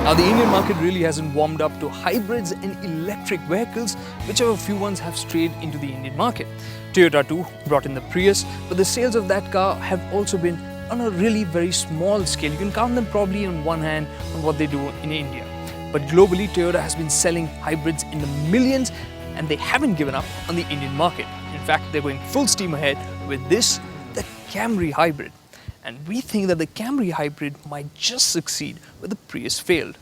Now, the Indian market really hasn't warmed up to hybrids and electric vehicles, whichever few ones have strayed into the Indian market. Toyota too brought in the Prius, but the sales of that car have also been on a really very small scale. You can count them probably on one hand on what they do in India. But globally, Toyota has been selling hybrids in the millions, and they haven't given up on the Indian market. In fact, they're going full steam ahead with this, the Camry Hybrid. And we think that the Camry Hybrid might just succeed where the Prius failed.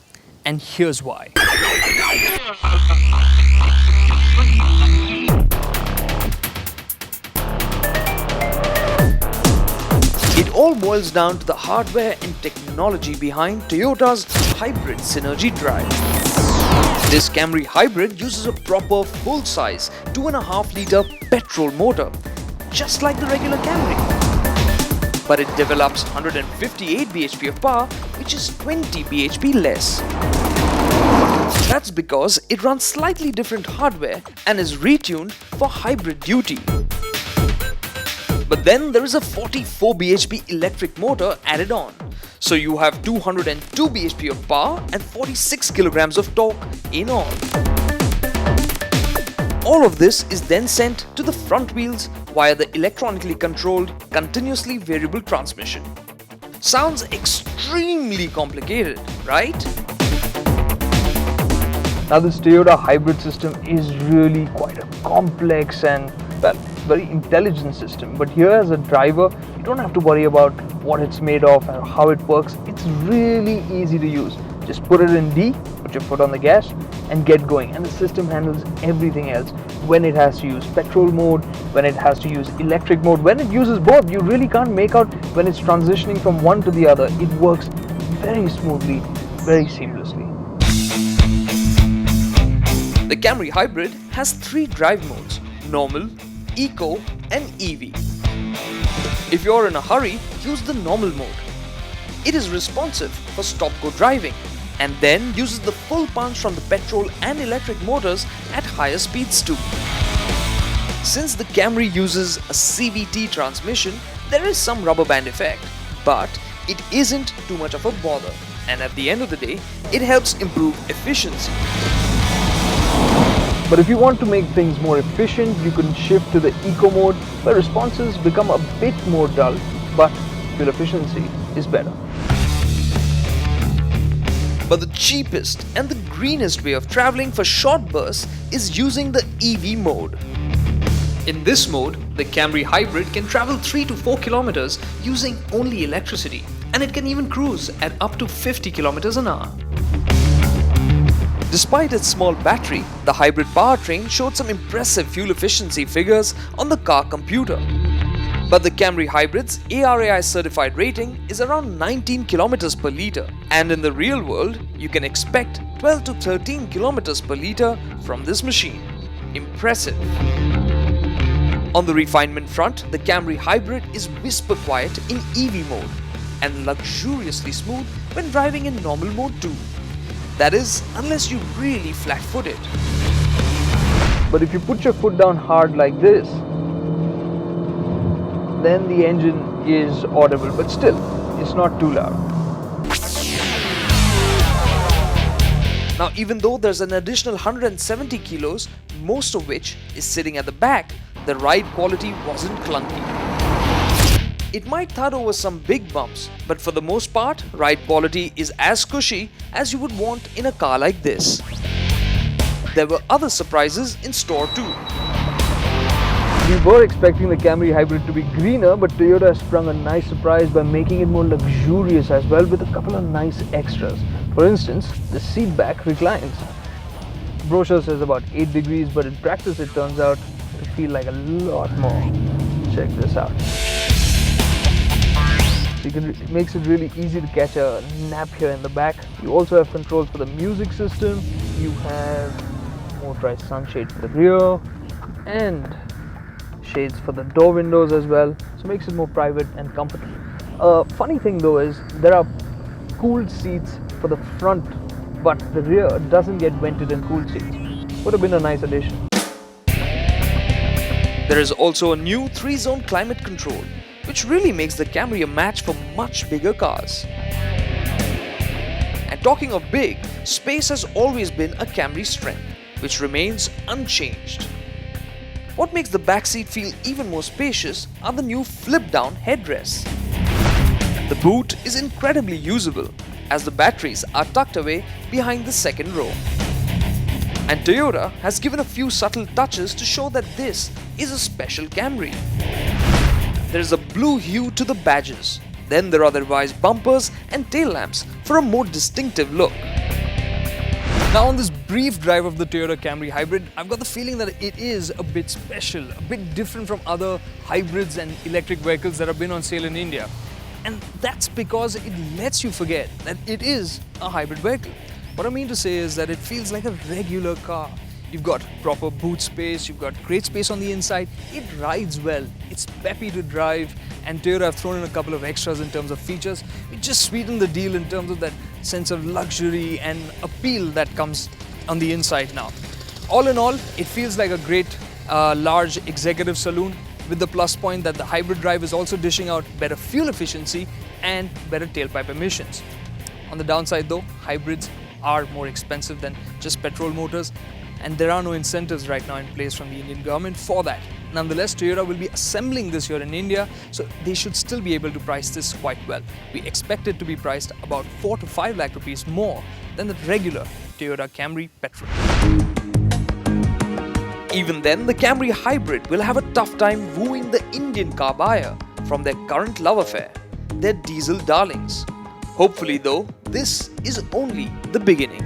And here's why. It all boils down to the hardware and technology behind Toyota's hybrid synergy drive. This Camry Hybrid uses a proper full-size 2.5-litre petrol motor, just like the regular Camry. But it develops 158 bhp of power, which is 20 bhp less. That's because it runs slightly different hardware and is retuned for hybrid duty. But then there is a 44 bhp electric motor added on. So you have 202 bhp of power and 46 kilograms of torque in all. All of this is then sent to the front wheels via the electronically controlled, continuously variable transmission. Sounds extremely complicated, right? Now, this Toyota hybrid system is really quite a complex and, well, very intelligent system. But here as a driver, you don't have to worry about what it's made of and how it works. It's really easy to use. Just put it in D, put your foot on the gas and get going. And the system handles everything else. When it has to use petrol mode, when it has to use electric mode, when it uses both, you really can't make out when it's transitioning from one to the other. It works very smoothly, very seamlessly. The Camry Hybrid has 3 drive modes: normal, eco and EV. If you're in a hurry, use the normal mode. It is responsive for stop-go driving and then uses the full punch from the petrol and electric motors at higher speeds too. Since the Camry uses a CVT transmission, there is some rubber band effect, but it isn't too much of a bother, and at the end of the day, it helps improve efficiency. But if you want to make things more efficient, you can shift to the eco mode, where responses become a bit more dull, but fuel efficiency is better. But the cheapest and the greenest way of traveling for short bursts is using the EV mode. In this mode, the Camry Hybrid can travel 3 to 4 kilometers using only electricity, and it can even cruise at up to 50 kilometers an hour. Despite its small battery, the hybrid powertrain showed some impressive fuel efficiency figures on the car computer. But the Camry Hybrid's ARAI certified rating is around 19 kilometers per litre, and in the real world, you can expect 12 to 13 kilometers per litre from this machine. Impressive. On the refinement front, the Camry Hybrid is whisper quiet in EV mode and luxuriously smooth when driving in normal mode too. That is, unless you really flat-footed. But if you put your foot down hard like this, then the engine is audible, but still, it's not too loud. Now, even though there's an additional 170 kilos, most of which is sitting at the back, the ride quality wasn't clunky. It might thud over some big bumps, but for the most part, ride quality is as cushy as you would want in a car like this. There were other surprises in store too. We were expecting the Camry Hybrid to be greener, but Toyota has sprung a nice surprise by making it more luxurious as well with a couple of nice extras. For instance, the seat back reclines. The brochure says about 8 degrees, but in practice it turns out to feel like a lot more. Check this out. It makes it really easy to catch a nap here in the back. You also have controls for the music system. You have motorized sunshade for the rear and shades for the door windows as well, so it makes it more private and comfortable. Funny thing though is there are cooled seats for the front, but the rear doesn't get vented and cooled seats. Would have been a nice addition. There is also a new 3-zone climate control, which really makes the Camry a match for much bigger cars. And talking of big, space has always been a Camry's strength, which remains unchanged. What makes the backseat feel even more spacious are the new flip-down headrests. The boot is incredibly usable, as the batteries are tucked away behind the second row. And Toyota has given a few subtle touches to show that this is a special Camry. There is a blue hue to the badges. Then there are the revised bumpers and tail lamps for a more distinctive look. Now on this brief drive of the Toyota Camry Hybrid, I've got the feeling that it is a bit special, a bit different from other hybrids and electric vehicles that have been on sale in India. And that's because it lets you forget that it is a hybrid vehicle. What I mean to say is that it feels like a regular car. You've got proper boot space, you've got great space on the inside, it rides well, it's peppy to drive, and Toyota have thrown in a couple of extras in terms of features, which just sweeten the deal in terms of that sense of luxury and appeal that comes on the inside now. All in all, it feels like a great large executive saloon, with the plus point that the hybrid drive is also dishing out better fuel efficiency and better tailpipe emissions. On the downside though, hybrids are more expensive than just petrol motors, and there are no incentives right now in place from the Indian government for that. Nonetheless, Toyota will be assembling this here in India, so they should still be able to price this quite well. We expect it to be priced about 4 to 5 lakh rupees more than the regular Toyota Camry Petrol. Even then, the Camry Hybrid will have a tough time wooing the Indian car buyer from their current love affair, their diesel darlings. Hopefully though, this is only the beginning.